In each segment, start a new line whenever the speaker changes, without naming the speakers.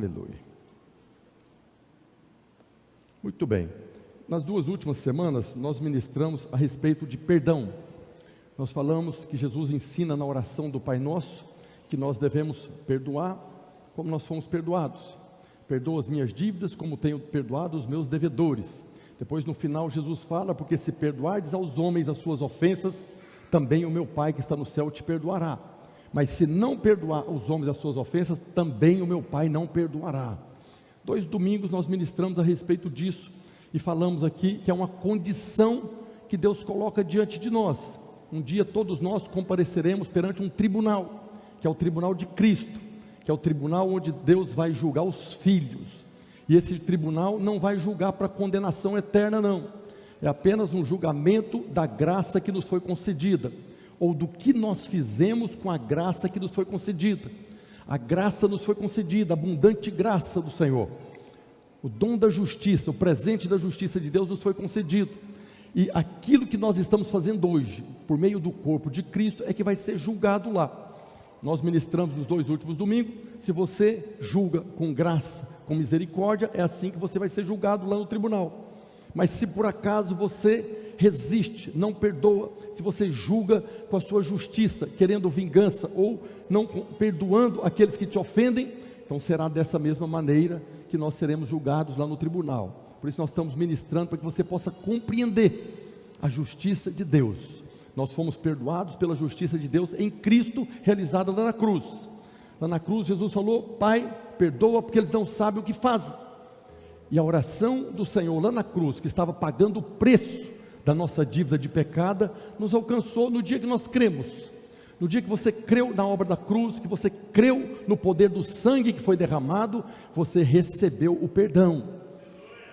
Aleluia. Muito bem. Nas 2 últimas semanas, nós ministramos a respeito de perdão. Nós falamos que Jesus ensina na oração do Pai Nosso, que nós devemos perdoar como nós fomos perdoados. Perdoa as minhas dívidas como tenho perdoado os meus devedores. Depois no final Jesus fala, porque se perdoardes aos homens as suas ofensas, também o meu Pai que está no céu te perdoará. Mas se não perdoar aos homens as suas ofensas, também o meu Pai não perdoará. 2 domingos nós ministramos a respeito disso, e falamos aqui que é uma condição que Deus coloca diante de nós. Um dia todos nós compareceremos perante um tribunal, que é o tribunal de Cristo, que é o tribunal onde Deus vai julgar os filhos, e esse tribunal não vai julgar para condenação eterna não, é apenas um julgamento da graça que nos foi concedida, ou do que nós fizemos com a graça que nos foi concedida. A graça nos foi concedida, a abundante graça do Senhor, o dom da justiça, o presente da justiça de Deus nos foi concedido, e aquilo que nós estamos fazendo hoje, por meio do corpo de Cristo, é que vai ser julgado lá. Nós ministramos nos 2 últimos domingos, se você julga com graça, com misericórdia, é assim que você vai ser julgado lá no tribunal. Mas se por acaso você resiste, não perdoa, se você julga com a sua justiça, querendo vingança, ou não perdoando aqueles que te ofendem, então será dessa mesma maneira que nós seremos julgados lá no tribunal. Por isso nós estamos ministrando para que você possa compreender a justiça de Deus. Nós fomos perdoados pela justiça de Deus em Cristo, realizada lá na cruz. Lá na cruz Jesus falou: Pai, perdoa porque eles não sabem o que fazem. E a oração do Senhor lá na cruz, que estava pagando o preço da nossa dívida de pecado, nos alcançou no dia que nós cremos. No dia que você creu na obra da cruz, que você creu no poder do sangue que foi derramado, você recebeu o perdão.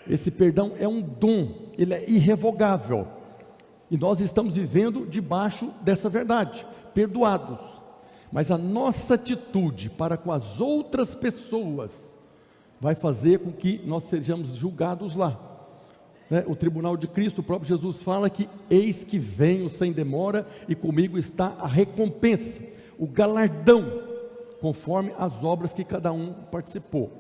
Esse perdão é um dom, ele é irrevogável. E nós estamos vivendo debaixo dessa verdade, perdoados. Mas a nossa atitude para com as outras pessoas vai fazer com que nós sejamos julgados lá. O tribunal de Cristo, o próprio Jesus fala que eis que venho sem demora e comigo está a recompensa, o galardão, conforme as obras que cada um participou.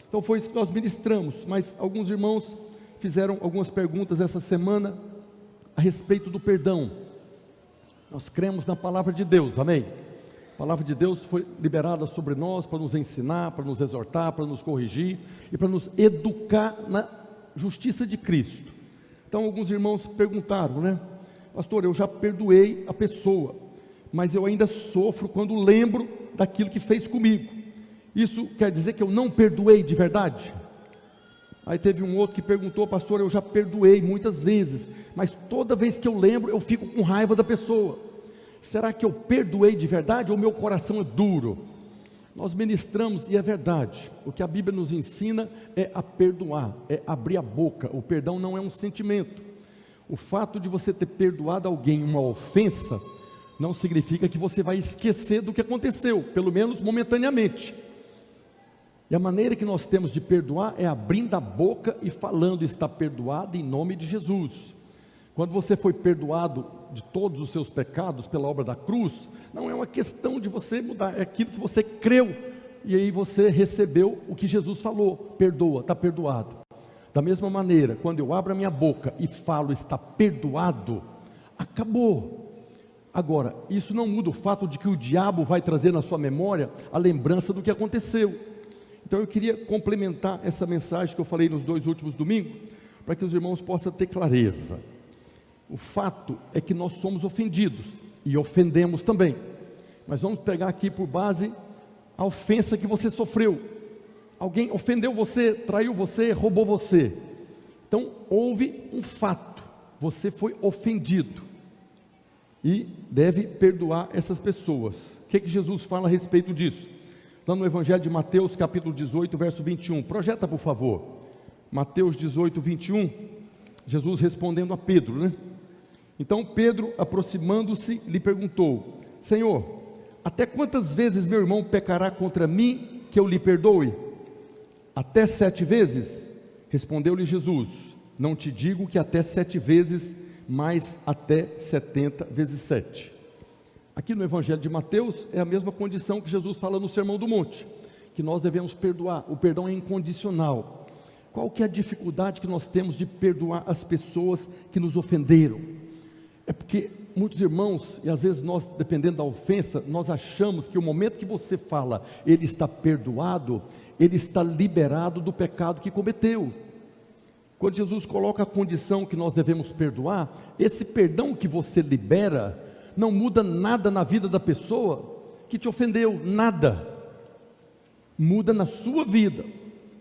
Então foi isso que nós ministramos, mas alguns irmãos fizeram algumas perguntas essa semana a respeito do perdão. Nós cremos na palavra de Deus, amém? A palavra de Deus foi liberada sobre nós para nos ensinar, para nos exortar, para nos corrigir e para nos educar na justiça de Cristo. Então alguns irmãos perguntaram, pastor, eu já perdoei a pessoa, mas eu ainda sofro quando lembro daquilo que fez comigo. Isso quer dizer que eu não perdoei de verdade? Aí teve um outro que perguntou: pastor, eu já perdoei muitas vezes, mas toda vez que eu lembro eu fico com raiva da pessoa. Será que eu perdoei de verdade ou meu coração é duro? Nós ministramos, e é verdade, o que a Bíblia nos ensina é a perdoar, é abrir a boca. O perdão não é um sentimento. O fato de você ter perdoado alguém uma ofensa, não significa que você vai esquecer do que aconteceu, pelo menos momentaneamente. E a maneira que nós temos de perdoar é abrindo a boca e falando: está perdoado em nome de Jesus. Quando você foi perdoado de todos os seus pecados pela obra da cruz, não é uma questão de você mudar, é aquilo que você creu, e aí você recebeu o que Jesus falou: perdoa, está perdoado. Da mesma maneira, quando eu abro a minha boca e falo está perdoado, acabou. Agora, isso não muda o fato de que o diabo vai trazer na sua memória a lembrança do que aconteceu. Então eu queria complementar essa mensagem que eu falei nos 2 últimos domingos, para que os irmãos possam ter clareza. O fato é que nós somos ofendidos, e ofendemos também, mas vamos pegar aqui por base a ofensa que você sofreu. Alguém ofendeu você, traiu você, roubou você. Então houve um fato, você foi ofendido, e deve perdoar essas pessoas. O que Jesus fala a respeito disso? Lá no Evangelho de Mateus, capítulo 18, verso 21, projeta por favor, Mateus 18, 21, Jesus respondendo a Pedro, Então Pedro, aproximando-se, lhe perguntou: Senhor, até quantas vezes meu irmão pecará contra mim, que eu lhe perdoe? Até 7 vezes? Respondeu-lhe Jesus: não te digo que até 7 vezes, mas até 70 vezes 7. Aqui no Evangelho de Mateus é a mesma condição que Jesus fala no Sermão do Monte, que nós devemos perdoar. O perdão é incondicional. Qual que é a dificuldade que nós temos de perdoar as pessoas que nos ofenderam? É porque muitos irmãos, e às vezes nós, dependendo da ofensa, nós achamos que o momento que você fala, ele está perdoado, ele está liberado do pecado que cometeu. Quando Jesus coloca a condição que nós devemos perdoar, esse perdão que você libera, não muda nada na vida da pessoa que te ofendeu, nada, muda na sua vida.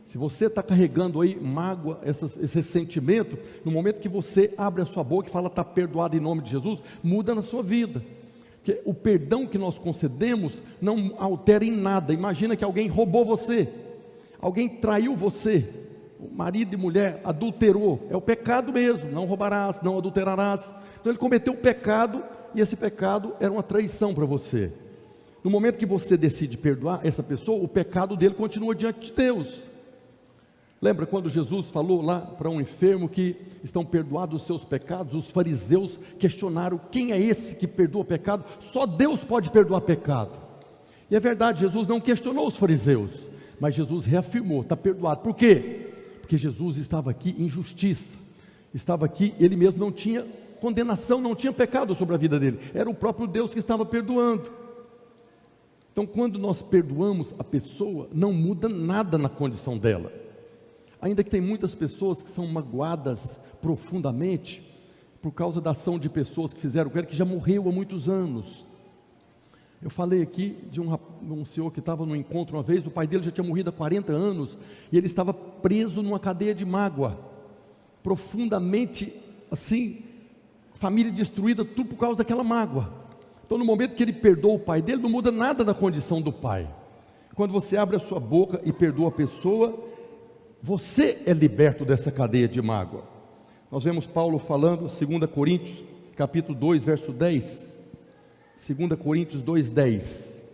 Se você está carregando aí mágoa, esse ressentimento, no momento que você abre a sua boca e fala está perdoado em nome de Jesus, muda na sua vida. Porque o perdão que nós concedemos não altera em nada. Imagina que alguém roubou você, alguém traiu você, o marido e mulher adulterou, é o pecado mesmo, não roubarás, não adulterarás. Então ele cometeu o pecado, e esse pecado era uma traição para você. No momento que você decide perdoar essa pessoa, o pecado dele continua diante de Deus. Lembra quando Jesus falou lá para um enfermo que estão perdoados os seus pecados? Os fariseus questionaram: quem é esse que perdoa pecado? Só Deus pode perdoar pecado. E é verdade, Jesus não questionou os fariseus, mas Jesus reafirmou: está perdoado. Por quê? Porque Jesus estava aqui em justiça, estava aqui, ele mesmo não tinha condenação, não tinha pecado sobre a vida dele, era o próprio Deus que estava perdoando. Então, quando nós perdoamos a pessoa, não muda nada na condição dela. Ainda que tem muitas pessoas que são magoadas profundamente por causa da ação de pessoas que fizeram com ele, que já morreu há muitos anos. Eu falei aqui de um senhor que estava no encontro uma vez, o pai dele já tinha morrido há 40 anos, e ele estava preso numa cadeia de mágoa, profundamente, assim, família destruída, tudo por causa daquela mágoa. Então, no momento que ele perdoa o pai dele, não muda nada na condição do pai. Quando você abre a sua boca e perdoa a pessoa, você é liberto dessa cadeia de mágoa. Nós vemos Paulo falando, 2 Coríntios, capítulo 2, verso 10. 2 Coríntios 2, 10.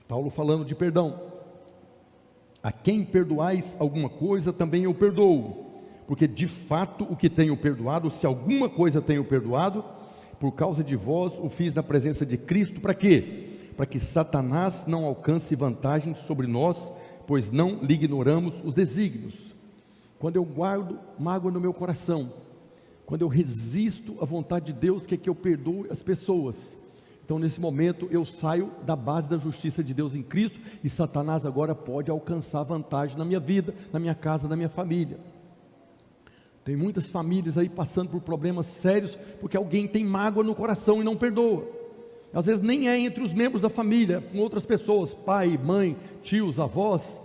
Paulo falando de perdão. A quem perdoais alguma coisa, também eu perdoo. Porque de fato o que tenho perdoado, se alguma coisa tenho perdoado, por causa de vós o fiz na presença de Cristo. Para quê? Para que Satanás não alcance vantagem sobre nós, pois não lhe ignoramos os desígnios. Quando eu guardo mágoa no meu coração, quando eu resisto à vontade de Deus, que é que eu perdoe as pessoas, então nesse momento eu saio da base da justiça de Deus em Cristo, e Satanás agora pode alcançar vantagem na minha vida, na minha casa, na minha família. Tem muitas famílias aí passando por problemas sérios, porque alguém tem mágoa no coração e não perdoa. Às vezes nem é entre os membros da família, com outras pessoas, pai, mãe, tios, avós,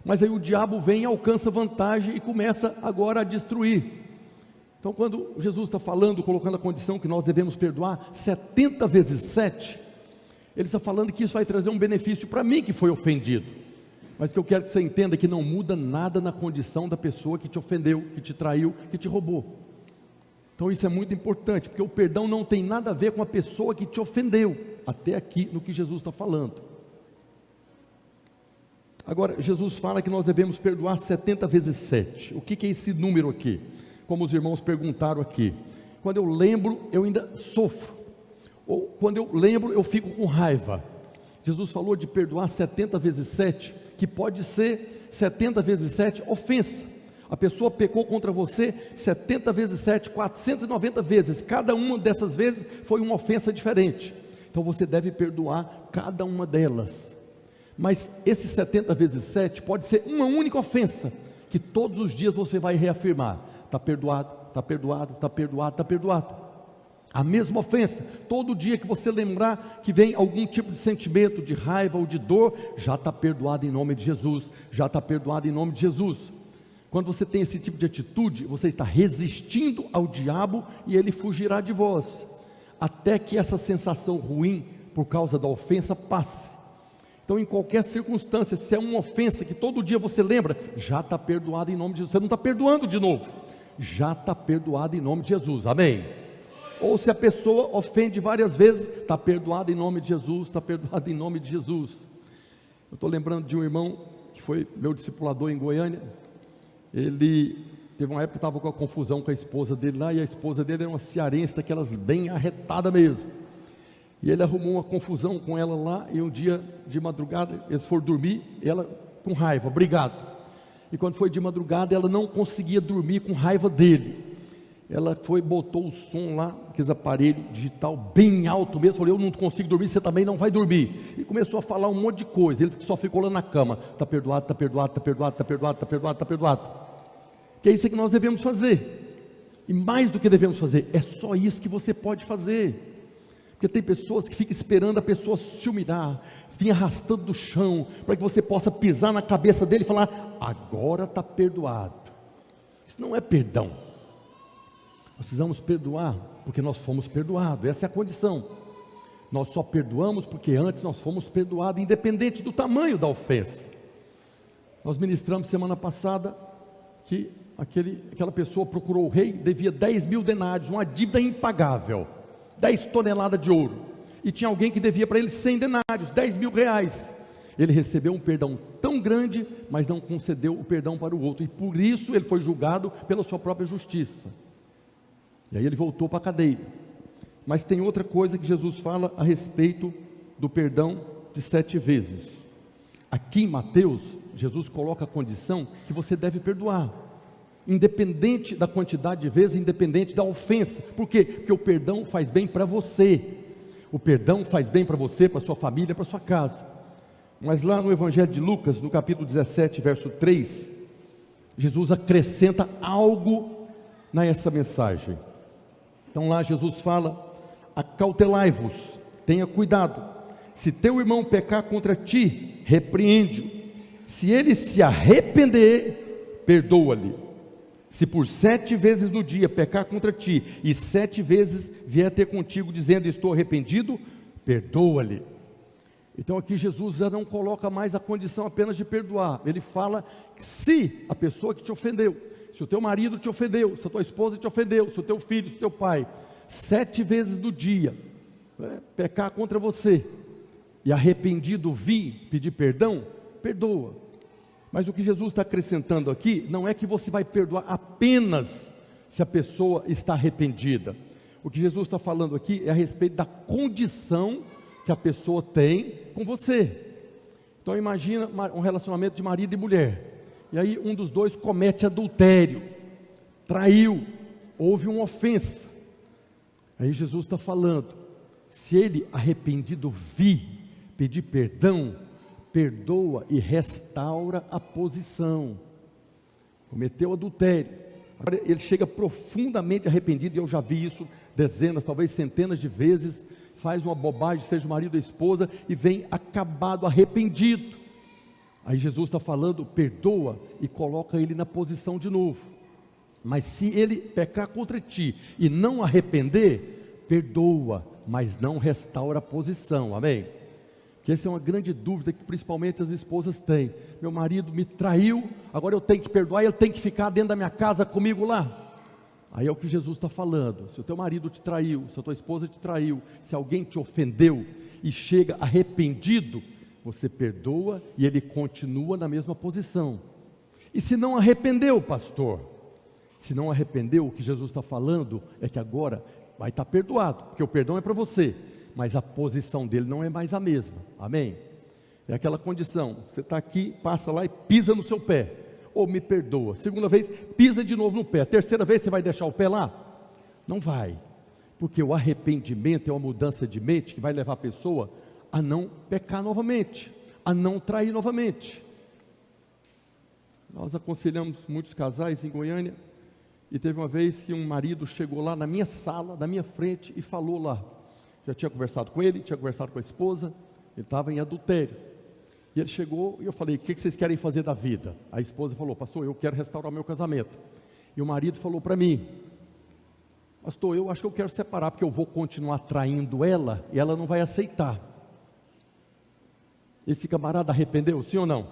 mas aí o diabo vem e alcança vantagem e começa agora a destruir. Então, quando Jesus está falando, colocando a condição que nós devemos perdoar 70 vezes 7, ele está falando que isso vai trazer um benefício para mim que foi ofendido. Mas que eu quero que você entenda que não muda nada na condição da pessoa que te ofendeu, que te traiu, que te roubou. Então isso é muito importante, porque o perdão não tem nada a ver com a pessoa que te ofendeu, até aqui no que Jesus está falando. Agora, Jesus fala que nós devemos perdoar 70 vezes 7. O que é esse número aqui? Como os irmãos perguntaram aqui. Quando eu lembro, eu ainda sofro. Ou quando eu lembro, eu fico com raiva. Jesus falou de perdoar 70 vezes 7, que pode ser 70 vezes 7 ofensa. A pessoa pecou contra você 70 vezes 7, 490 vezes. Cada uma dessas vezes foi uma ofensa diferente. Então você deve perdoar cada uma delas. Mas esse 70 vezes 7 pode ser uma única ofensa, que todos os dias você vai reafirmar: está perdoado, está perdoado, está perdoado, está perdoado. A mesma ofensa, todo dia que você lembrar que vem algum tipo de sentimento de raiva ou de dor, já está perdoado em nome de Jesus, já está perdoado em nome de Jesus. Quando você tem esse tipo de atitude, você está resistindo ao diabo e ele fugirá de vós, até que essa sensação ruim por causa da ofensa passe. Então, em qualquer circunstância, se é uma ofensa que todo dia você lembra, já está perdoado em nome de Jesus. Você não está perdoando de novo, já está perdoado em nome de Jesus, amém? Ou se a pessoa ofende várias vezes, está perdoado em nome de Jesus, está perdoado em nome de Jesus. Eu estou lembrando de um irmão que foi meu discipulador em Goiânia. Ele teve uma época que estava com a confusão com a esposa dele lá, e a esposa dele era uma cearense, daquelas bem arretada mesmo. E ele arrumou uma confusão com ela lá, e um dia de madrugada, eles foram dormir, ela com raiva, brigado. E quando foi de madrugada, ela não conseguia dormir com raiva dele. Ela foi, botou o som lá, aqueles aparelhos digital bem alto mesmo, falou, eu não consigo dormir, você também não vai dormir. E começou a falar um monte de coisa, ele só ficou lá na cama, está perdoado, está perdoado, está perdoado, está perdoado, está perdoado, está perdoado. Que é isso que nós devemos fazer. E mais do que devemos fazer, é só isso que você pode fazer. Porque tem pessoas que ficam esperando a pessoa se humilhar, vir arrastando do chão, para que você possa pisar na cabeça dele e falar, agora está perdoado. Isso não é perdão. Nós precisamos perdoar porque nós fomos perdoados, essa é a condição. Nós só perdoamos porque antes nós fomos perdoados, independente do tamanho da ofensa. Nós ministramos semana passada que aquela pessoa procurou o rei, devia 10 mil denários, uma dívida impagável, 10 toneladas de ouro, e tinha alguém que devia para ele 100 denários, 10 mil reais. Ele recebeu um perdão tão grande, mas não concedeu o perdão para o outro, e por isso ele foi julgado pela sua própria justiça. E aí ele voltou para a cadeia. Mas tem outra coisa que Jesus fala a respeito do perdão de 7 vezes. Aqui em Mateus, Jesus coloca a condição que você deve perdoar, independente da quantidade de vezes, independente da ofensa. Por quê? Porque o perdão faz bem para você. O perdão faz bem para você, para sua família, para sua casa. Mas lá no Evangelho de Lucas, no capítulo 17, verso 3, Jesus acrescenta algo nessa mensagem. Então lá Jesus fala, acautelai-vos, tenha cuidado, se teu irmão pecar contra ti, repreende-o, se ele se arrepender, perdoa-lhe, se por 7 vezes no dia pecar contra ti, e 7 vezes vier ter contigo dizendo, estou arrependido, perdoa-lhe. Então aqui Jesus já não coloca mais a condição apenas de perdoar, ele fala que se a pessoa que te ofendeu, se o teu marido te ofendeu, se a tua esposa te ofendeu, se o teu filho, se o teu pai, 7 vezes no dia, pecar contra você, e arrependido vir pedir perdão, perdoa. Mas o que Jesus está acrescentando aqui, não é que você vai perdoar apenas se a pessoa está arrependida. O que Jesus está falando aqui é a respeito da condição que a pessoa tem com você. Então imagina um relacionamento de marido e mulher, e aí um dos dois comete adultério, traiu, houve uma ofensa. Aí Jesus está falando, se ele arrependido vir pedir perdão, perdoa e restaura a posição. Cometeu adultério, agora ele chega profundamente arrependido, e eu já vi isso dezenas, talvez centenas de vezes, faz uma bobagem, seja o marido ou a esposa, e vem acabado, arrependido. Aí Jesus está falando, perdoa e coloca ele na posição de novo. Mas se ele pecar contra ti e não arrepender, perdoa, mas não restaura a posição, amém? Que essa é uma grande dúvida que principalmente as esposas têm. Meu marido me traiu, agora eu tenho que perdoar, ele tem que ficar dentro da minha casa comigo lá. Aí é o que Jesus está falando, se o teu marido te traiu, se a tua esposa te traiu, se alguém te ofendeu e chega arrependido, você perdoa e ele continua na mesma posição. E se não arrependeu, pastor? Se não arrependeu, o que Jesus está falando é que agora vai estar perdoado, porque o perdão é para você, mas a posição dele não é mais a mesma, amém? É aquela condição, você está aqui, passa lá e pisa no seu pé, ou me perdoa, segunda vez, pisa de novo no pé, terceira vez você vai deixar o pé lá? Não vai, porque o arrependimento é uma mudança de mente que vai levar a pessoa a não pecar novamente, a não trair novamente. Nós aconselhamos muitos casais em Goiânia, e teve uma vez que um marido chegou lá na minha sala, na minha frente, e falou lá, já tinha conversado com ele, tinha conversado com a esposa, ele estava em adultério, e ele chegou, e eu falei, o que vocês querem fazer da vida? A esposa falou, pastor, eu quero restaurar meu casamento. E o marido falou para mim, pastor, eu acho que eu quero separar, porque eu vou continuar traindo ela, e ela não vai aceitar. Esse camarada arrependeu, sim ou não?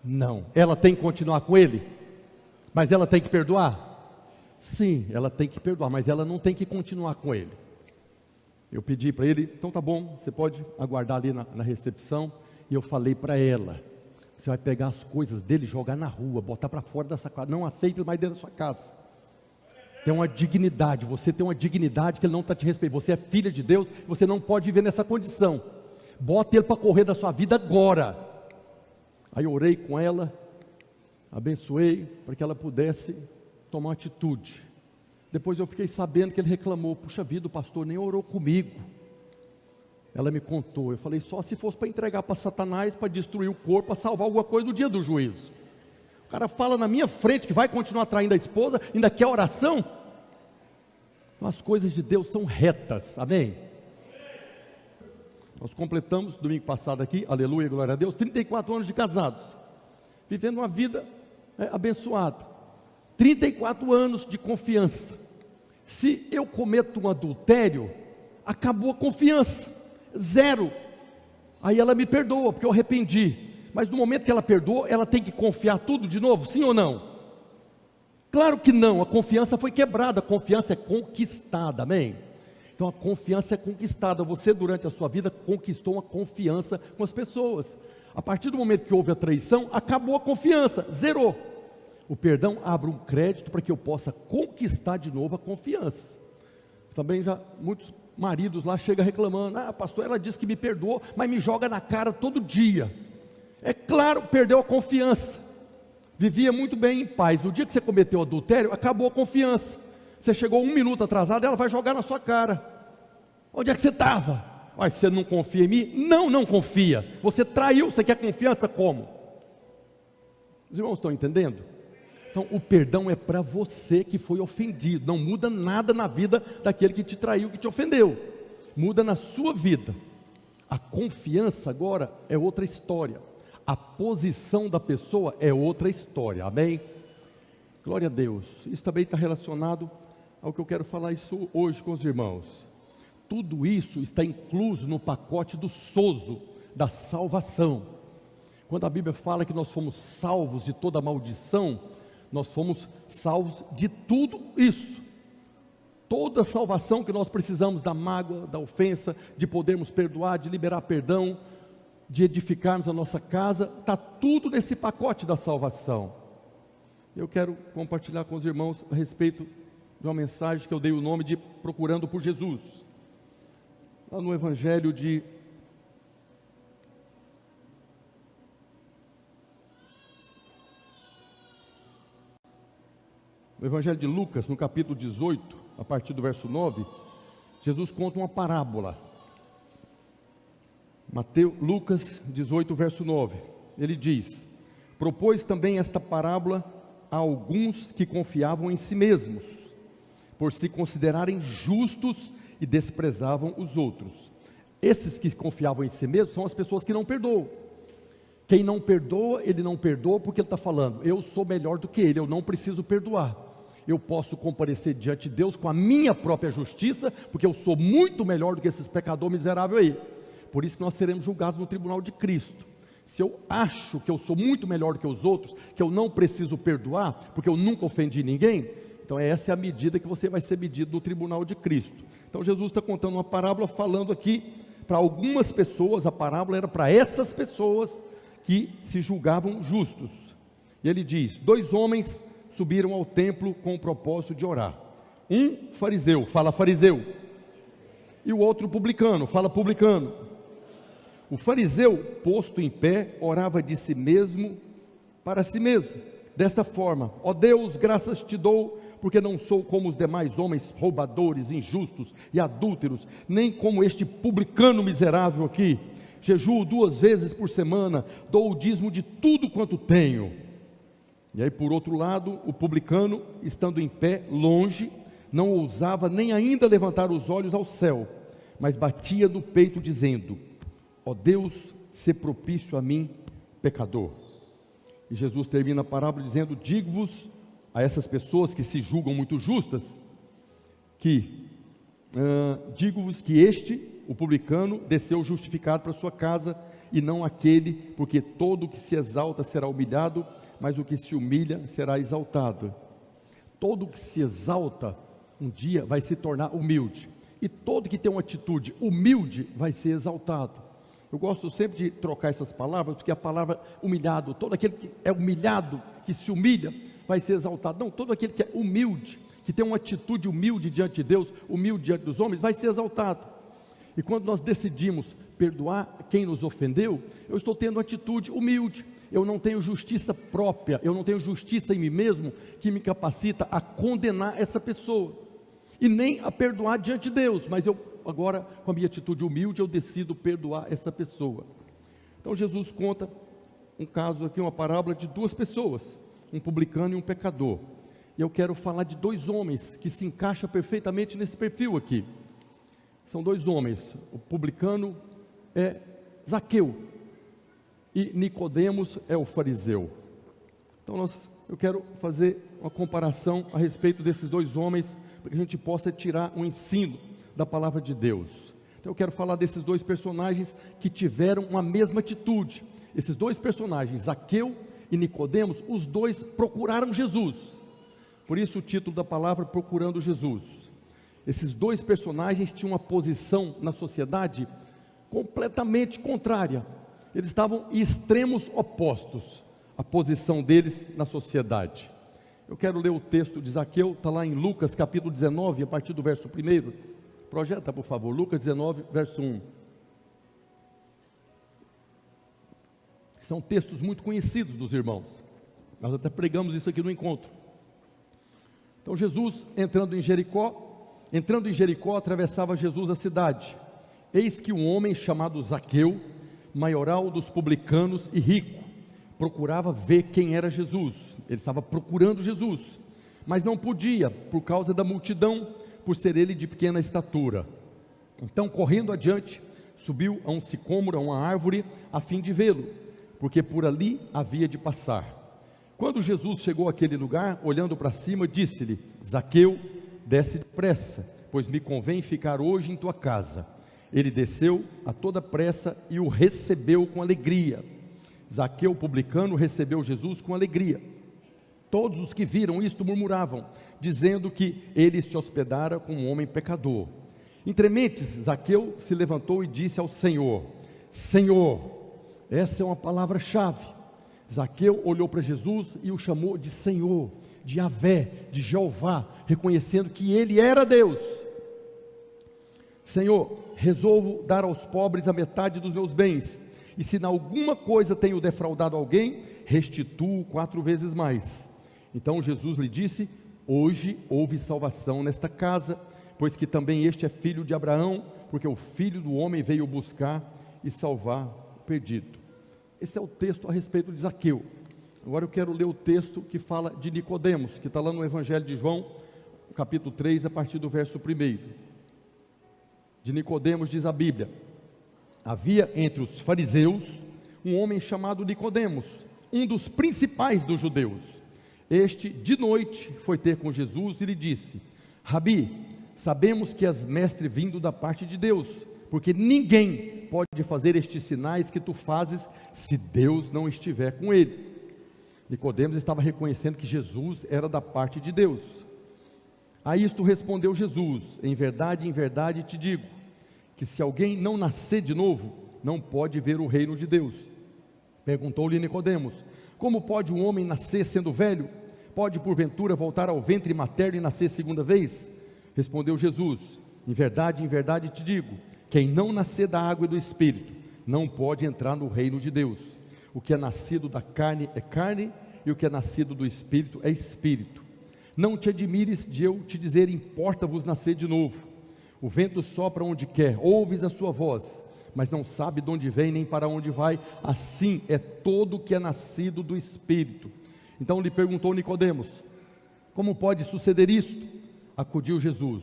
Não. Ela tem que continuar com ele? Mas ela tem que perdoar? Sim, ela tem que perdoar, mas ela não tem que continuar com ele. Eu pedi para ele, então tá bom, você pode aguardar ali na recepção. E eu falei para ela, Você vai pegar as coisas dele, jogar na rua, botar para fora da sua casa. Não aceita mais dentro da sua casa. Tem uma dignidade, você tem uma dignidade que ele não está te respeitando. Você é filha de Deus, você não pode viver nessa condição. Bota ele para correr da sua vida agora. Aí eu orei com ela, abençoei, para que ela pudesse tomar uma atitude. Depois eu fiquei sabendo que ele reclamou: puxa vida, o pastor nem orou comigo. Ela me contou, eu falei: só se fosse para entregar para Satanás, para destruir o corpo, para salvar alguma coisa no dia do juízo. O cara fala na minha frente que vai continuar traindo a esposa, ainda quer oração. Então as coisas de Deus são retas, amém? Nós completamos domingo passado aqui, aleluia, glória a Deus, 34 anos de casados, vivendo uma vida abençoada, 34 anos de confiança. Se eu cometo um adultério, acabou a confiança, zero. Aí ela me perdoa, porque eu arrependi. Mas no momento que ela perdoou, ela tem que confiar tudo de novo, sim ou não? Claro que não, a confiança foi quebrada, a confiança é conquistada, amém? Então a confiança é conquistada, você durante a sua vida conquistou uma confiança com as pessoas. A partir do momento que houve a traição, acabou a confiança, zerou. O perdão abre um crédito para que eu possa conquistar de novo a confiança. Também já muitos maridos lá chegam reclamando: ah, pastor, ela disse que me perdoou, mas me joga na cara todo dia. É claro, perdeu a confiança. Vivia muito bem em paz. No dia que você cometeu adultério, acabou a confiança. Você chegou 1 minuto atrasado, ela vai jogar na sua cara: onde é que você estava? Mas você não confia em mim? Não, não confia. Você traiu, você quer confiança como? Os irmãos estão entendendo? Então o perdão é para você que foi ofendido. Não muda nada na vida daquele que te traiu, que te ofendeu. Muda na sua vida. A confiança agora é outra história. A posição da pessoa é outra história, amém? Glória a Deus. Isso também está relacionado ao que eu quero falar isso hoje com os irmãos. Tudo isso está incluso no pacote do sozo, da salvação. Quando a Bíblia fala que nós fomos salvos de toda maldição, nós fomos salvos de tudo isso. Toda a salvação que nós precisamos, da mágoa, da ofensa, de podermos perdoar, de liberar perdão, de edificarmos a nossa casa, está tudo nesse pacote da salvação. Eu quero compartilhar com os irmãos a respeito de uma mensagem que eu dei o nome de Procurando por Jesus. Lá no Evangelho de Lucas, no capítulo 18, a partir do verso 9, Jesus conta uma parábola. Lucas 18, verso 9, ele diz: propôs também esta parábola a alguns que confiavam em si mesmos, por se considerarem justos e desprezavam os outros. Esses que confiavam em si mesmos são as pessoas que não perdoam. Quem não perdoa, ele não perdoa porque ele está falando: eu sou melhor do que ele, eu não preciso perdoar. Eu posso comparecer diante de Deus com a minha própria justiça, porque eu sou muito melhor do que esses pecadores miseráveis aí. Por isso que nós seremos julgados no tribunal de Cristo. Se eu acho que eu sou muito melhor do que os outros, que eu não preciso perdoar, porque eu nunca ofendi ninguém, então essa é a medida que você vai ser medido no tribunal de Cristo. Então Jesus está contando uma parábola, falando aqui para algumas pessoas. A parábola era para essas pessoas que se julgavam justos. E ele diz: 2 homens subiram ao templo com o propósito de orar. Um fariseu, fala fariseu, e o outro publicano, fala publicano. O fariseu, posto em pé, orava de si mesmo para si mesmo, desta forma: ó Deus, graças te dou, porque não sou como os demais homens roubadores, injustos e adúlteros, nem como este publicano miserável aqui. Jejuo 2 vezes por semana, dou o dízimo de tudo quanto tenho. E aí, por outro lado, o publicano, estando em pé, longe, não ousava nem ainda levantar os olhos ao céu, mas batia no peito, dizendo: ó Deus, sê propício a mim, pecador. E Jesus termina a parábola dizendo: digo-vos a essas pessoas que se julgam muito justas, digo-vos que este, o publicano, desceu justificado para sua casa, e não aquele, porque todo o que se exalta será humilhado, mas o que se humilha será exaltado. Todo o que se exalta, um dia vai se tornar humilde, e todo que tem uma atitude humilde vai ser exaltado. Eu gosto sempre de trocar essas palavras, porque a palavra humilhado, todo aquele que é humilhado, que se humilha, vai ser exaltado. Não, todo aquele que é humilde, que tem uma atitude humilde diante de Deus, humilde diante dos homens, vai ser exaltado. E quando nós decidimos perdoar quem nos ofendeu, eu estou tendo uma atitude humilde. Eu não tenho justiça própria, eu não tenho justiça em mim mesmo que me capacita a condenar essa pessoa e nem a perdoar diante de Deus, mas eu agora, com a minha atitude humilde, eu decido perdoar essa pessoa. Então Jesus conta um caso aqui, uma parábola de duas pessoas, um publicano e um pecador. E eu quero falar de dois homens que se encaixam perfeitamente nesse perfil aqui. São dois homens, o publicano é Zaqueu e Nicodemos é o fariseu. Então eu quero fazer uma comparação a respeito desses dois homens, para que a gente possa tirar um ensino da palavra de Deus. Então eu quero falar desses dois personagens que tiveram uma mesma atitude. Esses dois personagens, Zaqueu e Nicodemos, os dois procuraram Jesus. Por isso o título da palavra, Procurando Jesus. Esses dois personagens tinham uma posição na sociedade completamente contrária. Eles estavam em extremos opostos, a posição deles na sociedade. Eu quero ler o texto de Zaqueu, está lá em Lucas capítulo 19, a partir do verso 1. Projeta, por favor, Lucas 19, verso 1. São textos muito conhecidos dos irmãos. Nós até pregamos isso aqui no encontro. Então Jesus, entrando em Jericó, atravessava Jesus a cidade. Eis que um homem chamado Zaqueu, maioral dos publicanos e rico, procurava ver quem era Jesus. Ele estava procurando Jesus, mas não podia, por causa da multidão, por ser ele de pequena estatura. Então, correndo adiante, subiu a um sicômoro, a uma árvore, a fim de vê-lo, porque por ali havia de passar. Quando Jesus chegou àquele lugar, olhando para cima, disse-lhe: Zaqueu, desce depressa, pois me convém ficar hoje em tua casa. Ele desceu a toda pressa e o recebeu com alegria. Zaqueu, publicano, recebeu Jesus com alegria. Todos os que viram isto murmuravam, dizendo que ele se hospedara com um homem pecador. Entre mentes, Zaqueu se levantou e disse ao Senhor: Senhor, essa é uma palavra-chave. Zaqueu olhou para Jesus e o chamou de Senhor, de Yahvé, de Jeová, reconhecendo que ele era Deus. Senhor, resolvo dar aos pobres a metade dos meus bens, e se em alguma coisa tenho defraudado alguém, restituo 4 vezes mais. Então Jesus lhe disse: hoje houve salvação nesta casa, pois que também este é filho de Abraão, porque o Filho do Homem veio buscar e salvar o perdido. Esse é o texto a respeito de Zaqueu. Agora eu quero ler o texto que fala de Nicodemos, que está lá no Evangelho de João, capítulo 3, a partir do verso 1. De Nicodemos diz a Bíblia: havia entre os fariseus um homem chamado Nicodemos, um dos principais dos judeus. Este de noite foi ter com Jesus e lhe disse: Rabi, sabemos que és mestre vindo da parte de Deus, porque ninguém pode fazer estes sinais que tu fazes se Deus não estiver com ele. Nicodemos estava reconhecendo que Jesus era da parte de Deus. A isto respondeu Jesus: em verdade te digo, que se alguém não nascer de novo, não pode ver o reino de Deus. Perguntou-lhe Nicodemos: como pode um homem nascer sendo velho? Pode porventura voltar ao ventre materno e nascer segunda vez? Respondeu Jesus: em verdade te digo, quem não nascer da água e do Espírito, não pode entrar no reino de Deus. O que é nascido da carne é carne, e o que é nascido do Espírito é Espírito. Não te admires de eu te dizer: importa-vos nascer de novo. O vento sopra onde quer, ouves a sua voz, mas não sabe de onde vem nem para onde vai. Assim é todo o que é nascido do Espírito. Então lhe perguntou Nicodemos: como pode suceder isto? Acudiu Jesus: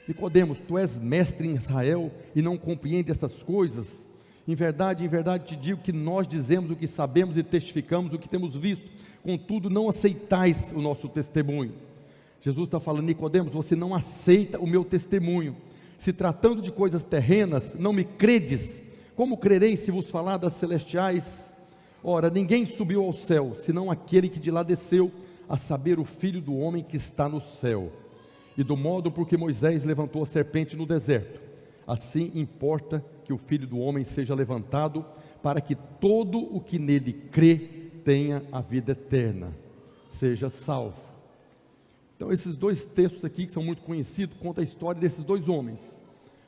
Nicodemos, tu és mestre em Israel e não compreende estas coisas? Em verdade te digo que nós dizemos o que sabemos e testificamos o que temos visto, contudo não aceitais o nosso testemunho. Jesus está falando: Nicodemos, você não aceita o meu testemunho. Se tratando de coisas terrenas, não me credes, como crereis se vos falar das celestiais? Ora, ninguém subiu ao céu, senão aquele que de lá desceu, a saber, o Filho do Homem que está no céu. E do modo por que Moisés levantou a serpente no deserto, assim importa que o Filho do Homem seja levantado, para que todo o que nele crê tenha a vida eterna, seja salvo. Então esses dois textos aqui, que são muito conhecidos, contam a história desses dois homens.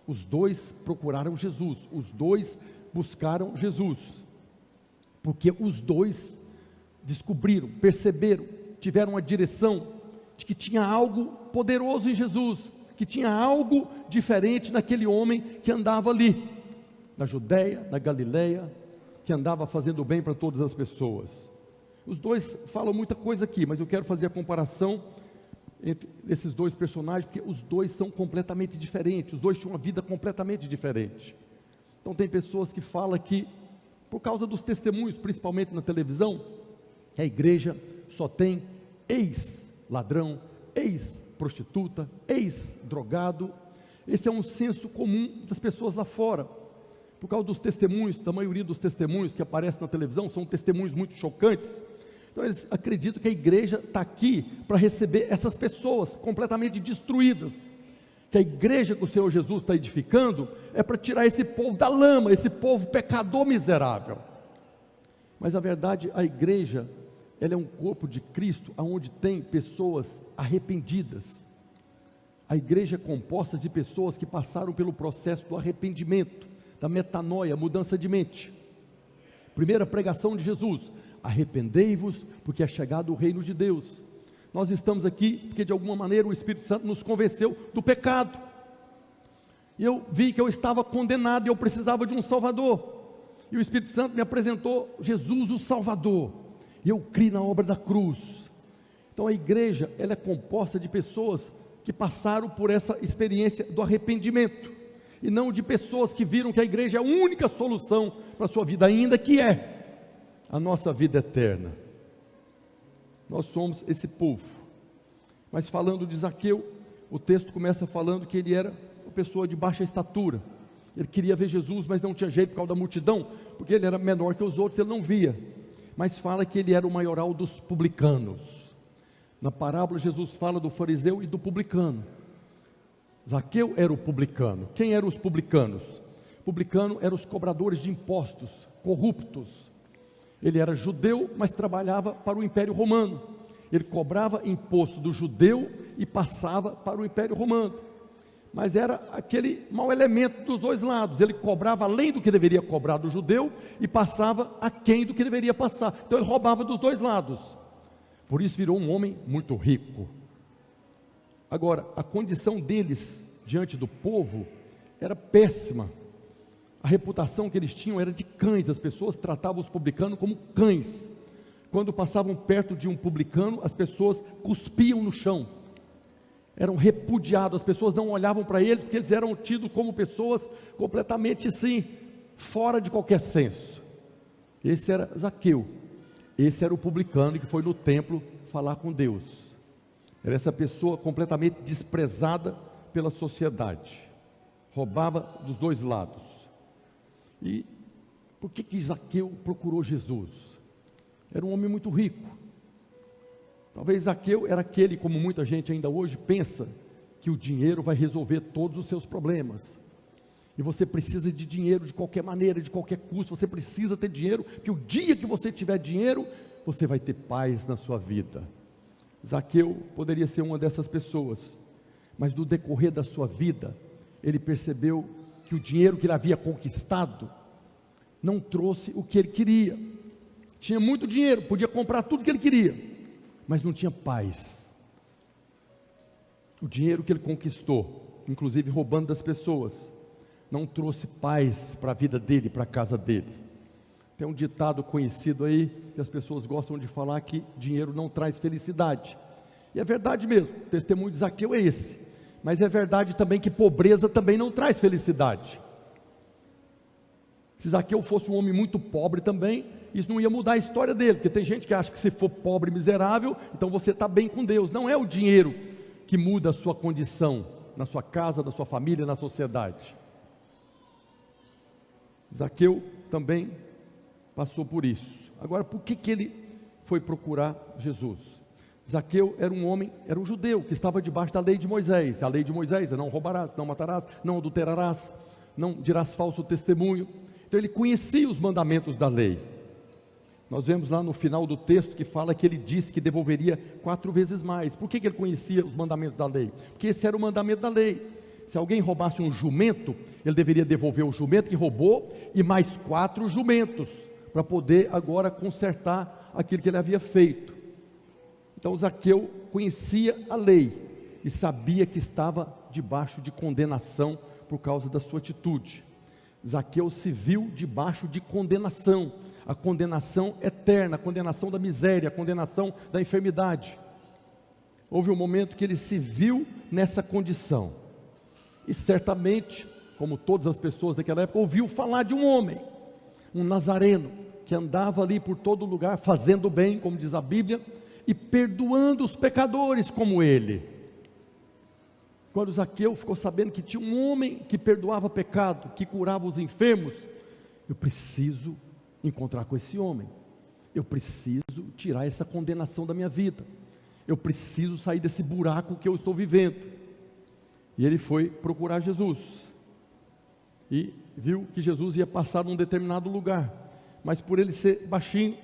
Os dois procuraram Jesus, os dois buscaram Jesus, porque os dois descobriram, perceberam, tiveram uma direção de que tinha algo poderoso em Jesus, que tinha algo diferente naquele homem que andava ali, na Judéia, na Galileia, que andava fazendo bem para todas as pessoas. Os dois falam muita coisa aqui, mas eu quero fazer a comparação entre esses dois personagens, porque os dois são completamente diferentes, os dois tinham uma vida completamente diferente. Então tem pessoas que falam que, por causa dos testemunhos, principalmente na televisão, que a igreja só tem ex-ladrão, ex-prostituta, ex-drogado. Esse é um senso comum das pessoas lá fora, por causa dos testemunhos, da maioria dos testemunhos que aparecem na televisão, são testemunhos muito chocantes. Então eles acreditam que a igreja está aqui para receber essas pessoas completamente destruídas, que a igreja que o Senhor Jesus está edificando é para tirar esse povo da lama, esse povo pecador miserável. Mas a verdade, a igreja, ela é um corpo de Cristo, onde tem pessoas arrependidas. A igreja é composta de pessoas que passaram pelo processo do arrependimento, da metanoia, mudança de mente. Primeira pregação de Jesus: arrependei-vos, porque é chegado o reino de Deus. Nós estamos aqui porque de alguma maneira o Espírito Santo nos convenceu do pecado, e eu vi que eu estava condenado e eu precisava de um Salvador, e o Espírito Santo me apresentou Jesus o Salvador, e eu criei na obra da cruz. Então a igreja, ela é composta de pessoas que passaram por essa experiência do arrependimento, e não de pessoas que viram que a igreja é a única solução para a sua vida, ainda que é a nossa vida eterna. Nós somos esse povo. Mas falando de Zaqueu, o texto começa falando que ele era uma pessoa de baixa estatura. Ele queria ver Jesus, mas não tinha jeito por causa da multidão, porque ele era menor que os outros, ele não via. Mas fala que ele era o maioral dos publicanos. Na parábola Jesus fala do fariseu e do publicano. Zaqueu era o publicano. Quem eram os publicanos? Publicano eram os cobradores de impostos, corruptos. Ele era judeu, mas trabalhava para o Império Romano. Ele cobrava imposto do judeu e passava para o Império Romano. Mas era aquele mau elemento dos dois lados. Ele cobrava além do que deveria cobrar do judeu e passava aquém do que deveria passar. Então ele roubava dos dois lados. Por isso virou um homem muito rico. Agora, a condição deles diante do povo era péssima. A reputação que eles tinham era de cães. As pessoas tratavam os publicanos como cães. Quando passavam perto de um publicano, as pessoas cuspiam no chão. Eram repudiados, as pessoas não olhavam para eles, porque eles eram tidos como pessoas completamente assim, fora de qualquer senso. Esse era Zaqueu. Esse era o publicano que foi no templo falar com Deus. Era essa pessoa completamente desprezada pela sociedade. Roubava dos dois lados. E por que Zaqueu procurou Jesus? Era um homem muito rico. Talvez Zaqueu era aquele, como muita gente ainda hoje pensa, que o dinheiro vai resolver todos os seus problemas. E você precisa de dinheiro de qualquer maneira, de qualquer custo. Você precisa ter dinheiro, que o dia que você tiver dinheiro, você vai ter paz na sua vida. Zaqueu poderia ser uma dessas pessoas, mas no decorrer da sua vida, ele percebeu que o dinheiro que ele havia conquistado não trouxe o que ele queria. Tinha muito dinheiro, podia comprar tudo que ele queria, mas não tinha paz. O dinheiro que ele conquistou, inclusive roubando das pessoas, não trouxe paz para a vida dele, para a casa dele. Tem um ditado conhecido aí, que as pessoas gostam de falar, que dinheiro não traz felicidade. E é verdade mesmo, o testemunho de Zaqueu é esse. Mas é verdade também que pobreza também não traz felicidade. Se Zaqueu fosse um homem muito pobre também, isso não ia mudar a história dele, porque tem gente que acha que se for pobre e miserável, então você está bem com Deus. Não é o dinheiro que muda a sua condição, na sua casa, na sua família, na sociedade. Zaqueu também passou por isso. Agora, por que ele foi procurar Jesus? Zaqueu era um homem, era um judeu, que estava debaixo da lei de Moisés. A lei de Moisés é: não roubarás, não matarás, não adulterarás. não dirás falso testemunho. Então ele conhecia os mandamentos da lei. Nós vemos lá no final do texto que fala que ele disse que devolveria 4 vezes mais. Por que ele conhecia os mandamentos da lei? Porque esse era o mandamento da lei. Se alguém roubasse um jumento, ele deveria devolver o jumento que roubou e mais 4 jumentos, para poder agora consertar aquilo que ele havia feito. Então Zaqueu conhecia a lei e sabia que estava debaixo de condenação por causa da sua atitude. Zaqueu se viu debaixo de condenação, a condenação eterna, a condenação da miséria, a condenação da enfermidade. Houve um momento que ele se viu nessa condição, e certamente, como todas as pessoas daquela época, ouviu falar de um homem, um nazareno, que andava ali por todo lugar, fazendo bem, como diz a Bíblia, e perdoando os pecadores como ele. Quando Zaqueu ficou sabendo que tinha um homem que perdoava pecado, que curava os enfermos, eu preciso encontrar com esse homem, eu preciso tirar essa condenação da minha vida, eu preciso sair desse buraco que eu estou vivendo. E ele foi procurar Jesus, e viu que Jesus ia passar num determinado lugar, mas por ele ser baixinho,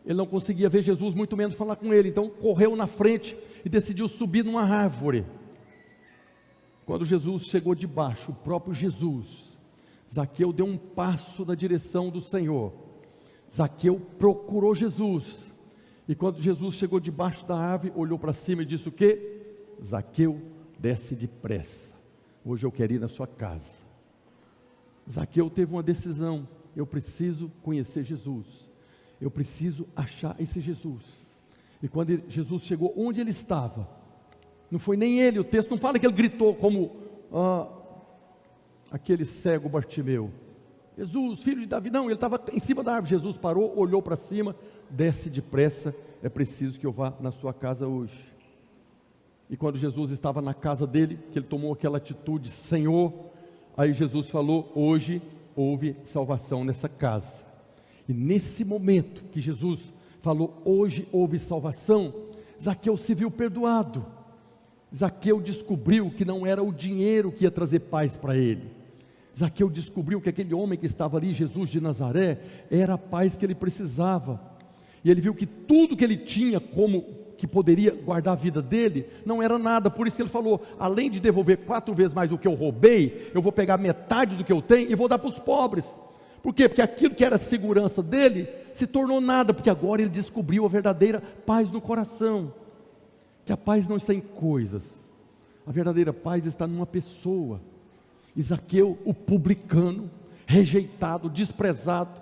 ele não conseguia ver Jesus, muito menos falar com ele. Então correu na frente e decidiu subir numa árvore. Quando Jesus chegou debaixo, o próprio Jesus, Zaqueu deu um passo na direção do Senhor. Zaqueu procurou Jesus, e quando Jesus chegou debaixo da árvore, olhou para cima e disse o quê? Zaqueu, desce depressa, hoje eu quero ir na sua casa. Zaqueu teve uma decisão: eu preciso conhecer Jesus, eu preciso achar esse Jesus. E quando Jesus chegou onde ele estava, não foi nem ele, o texto não fala que ele gritou como aquele cego Bartimeu, Jesus, filho de Davi, não, ele estava em cima da árvore. Jesus parou, olhou para cima, desce depressa, é preciso que eu vá na sua casa hoje. E quando Jesus estava na casa dele, que ele tomou aquela atitude, Senhor, aí Jesus falou, hoje houve salvação nessa casa. E nesse momento que Jesus falou, hoje houve salvação, Zaqueu se viu perdoado. Zaqueu descobriu que não era o dinheiro que ia trazer paz para ele. Zaqueu descobriu que aquele homem que estava ali, Jesus de Nazaré, era a paz que ele precisava. E ele viu que tudo que ele tinha como que poderia guardar a vida dele, não era nada. Por isso que ele falou, além de devolver 4 vezes mais o que eu roubei, eu vou pegar metade do que eu tenho e vou dar para os pobres. Por quê? Porque aquilo que era a segurança dele, se tornou nada, porque agora ele descobriu a verdadeira paz no coração. Que a paz não está em coisas, a verdadeira paz está numa pessoa. E Zaqueu, o publicano, rejeitado, desprezado,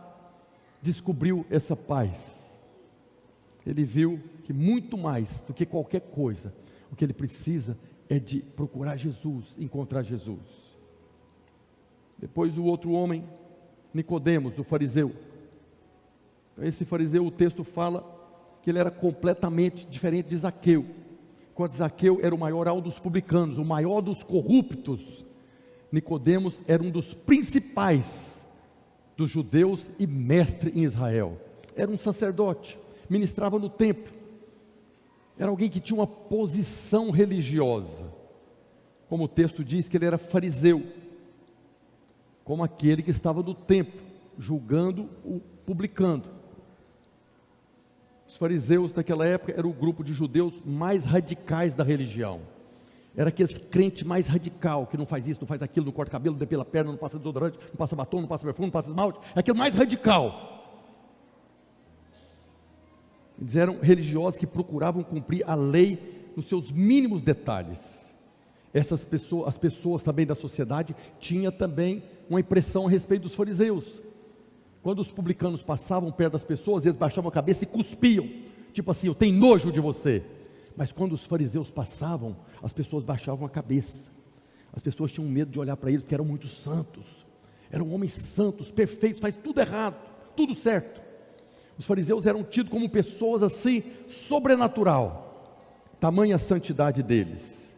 descobriu essa paz. Ele viu que muito mais do que qualquer coisa, o que ele precisa é de procurar Jesus, encontrar Jesus. Depois o outro homem, Nicodemos, o fariseu. Esse fariseu, o texto fala que ele era completamente diferente de Zaqueu. Enquanto Zaqueu era o maior dos publicanos, o maior dos corruptos, Nicodemos era um dos principais dos judeus e mestre em Israel. Era um sacerdote, ministrava no templo, era alguém que tinha uma posição religiosa, como o texto diz que ele era fariseu, como aquele que estava no templo, julgando o publicano. Os fariseus naquela época eram o grupo de judeus mais radicais da religião. Era aquele crente mais radical, que não faz isso, não faz aquilo, não corta cabelo, não depila a perna, não passa desodorante, não passa batom, não passa perfume, não passa esmalte. É aquele mais radical. Eles eram religiosos que procuravam cumprir a lei nos seus mínimos detalhes. Essas pessoas, as pessoas também da sociedade, tinham também uma impressão a respeito dos fariseus. Quando os publicanos passavam perto das pessoas, eles baixavam a cabeça e cuspiam, tipo assim, eu tenho nojo de você. Mas quando os fariseus passavam, as pessoas baixavam a cabeça. As pessoas tinham medo de olhar para eles, porque eram muito santos. Eram homens santos, perfeitos, faz tudo errado, tudo certo. Os fariseus eram tidos como pessoas assim, sobrenatural. Tamanha a santidade deles.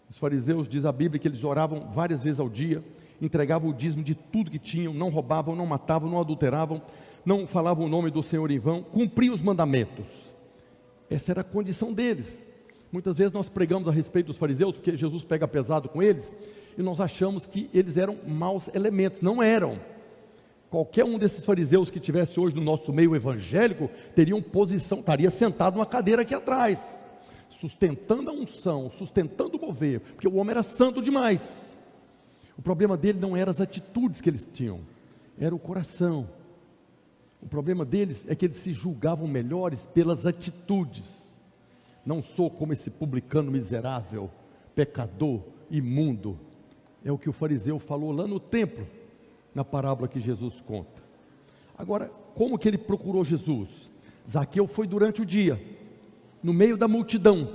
Os fariseus, diz a Bíblia, que eles oravam várias vezes ao dia, entregavam o dízimo de tudo que tinham, não roubavam, não matavam, não adulteravam, não falavam o nome do Senhor em vão, cumpriam os mandamentos. Essa era a condição deles. Muitas vezes nós pregamos a respeito dos fariseus, porque Jesus pega pesado com eles, e nós achamos que eles eram maus elementos. Não eram. Qualquer um desses fariseus que tivesse hoje no nosso meio evangélico, teria posição, estaria sentado numa cadeira aqui atrás, sustentando a unção, sustentando o mover, porque o homem era santo demais. O problema dele não eram as atitudes que eles tinham, era o coração. O problema deles é que eles se julgavam melhores pelas atitudes. Não sou como esse publicano miserável, pecador, imundo. É o que o fariseu falou lá no templo, na parábola que Jesus conta. Agora, como que ele procurou Jesus? Zaqueu foi durante o dia, no meio da multidão,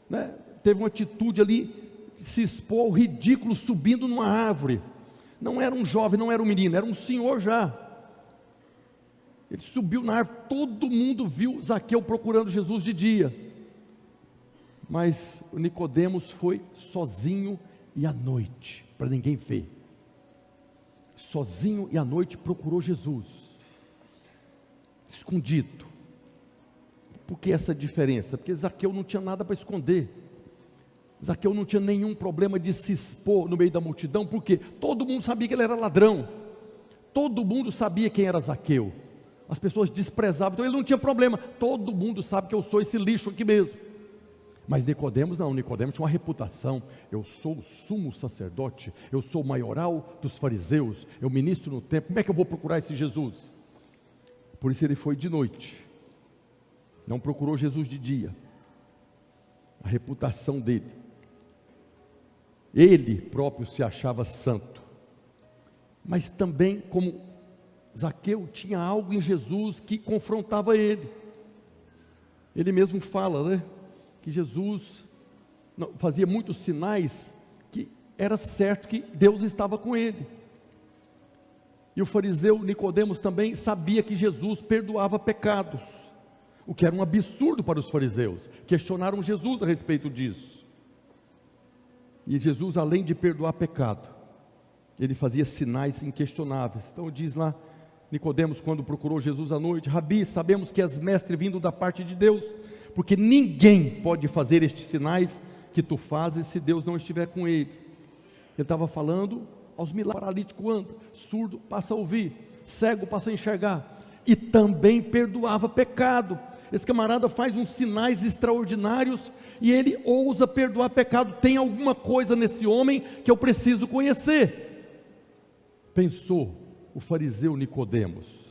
né? Teve uma atitude ali, se expôs ao ridículo subindo numa árvore. Não era um jovem, não era um menino, era um senhor já. Ele subiu na árvore, todo mundo viu Zaqueu procurando Jesus de dia. Mas o Nicodemos foi sozinho e à noite, para ninguém ver. Sozinho e à noite procurou Jesus, escondido. Por que essa diferença? Porque Zaqueu não tinha nada para esconder. Zaqueu não tinha nenhum problema de se expor no meio da multidão, porque todo mundo sabia que ele era ladrão. Todo mundo sabia quem era Zaqueu. As pessoas desprezavam, então ele não tinha problema. Todo mundo sabe que eu sou esse lixo aqui mesmo. Mas Nicodemos não, Nicodemos tinha uma reputação. Eu sou o sumo sacerdote, eu sou o maioral dos fariseus, eu ministro no templo. Como é que eu vou procurar esse Jesus? Por isso ele foi de noite. Não procurou Jesus de dia. A reputação dele. Ele próprio se achava santo. Mas também, como Zaqueu, tinha algo em Jesus que confrontava ele. Ele mesmo fala, né? Que Jesus fazia muitos sinais, que era certo que Deus estava com ele. E o fariseu Nicodemos também sabia que Jesus perdoava pecados, o que era um absurdo para os fariseus. Questionaram Jesus a respeito disso. E Jesus, além de perdoar pecado, ele fazia sinais inquestionáveis. Então diz lá, Nicodemos, quando procurou Jesus à noite: Rabi, sabemos que és mestre vindo da parte de Deus, porque ninguém pode fazer estes sinais que tu fazes se Deus não estiver com ele. Ele estava falando aos milagres: paralítico anda, surdo passa a ouvir, cego passa a enxergar, e também perdoava pecado. Esse camarada faz uns sinais extraordinários e ele ousa perdoar pecado. Tem alguma coisa nesse homem que eu preciso conhecer, pensou o fariseu Nicodemos.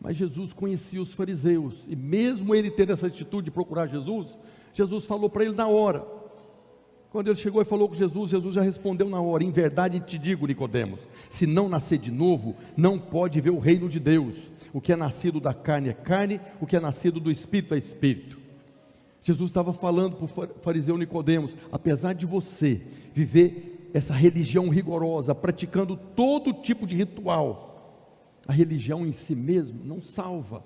Mas Jesus conhecia os fariseus, e mesmo ele tendo essa atitude de procurar Jesus, Jesus falou para ele na hora. Quando ele chegou e falou com Jesus, Jesus já respondeu na hora: em verdade te digo, Nicodemos, se não nascer de novo, não pode ver o reino de Deus. O que é nascido da carne é carne, o que é nascido do Espírito é Espírito. Jesus estava falando para o fariseu Nicodemos: apesar de você viver essa religião rigorosa, praticando todo tipo de ritual, a religião em si mesmo não salva,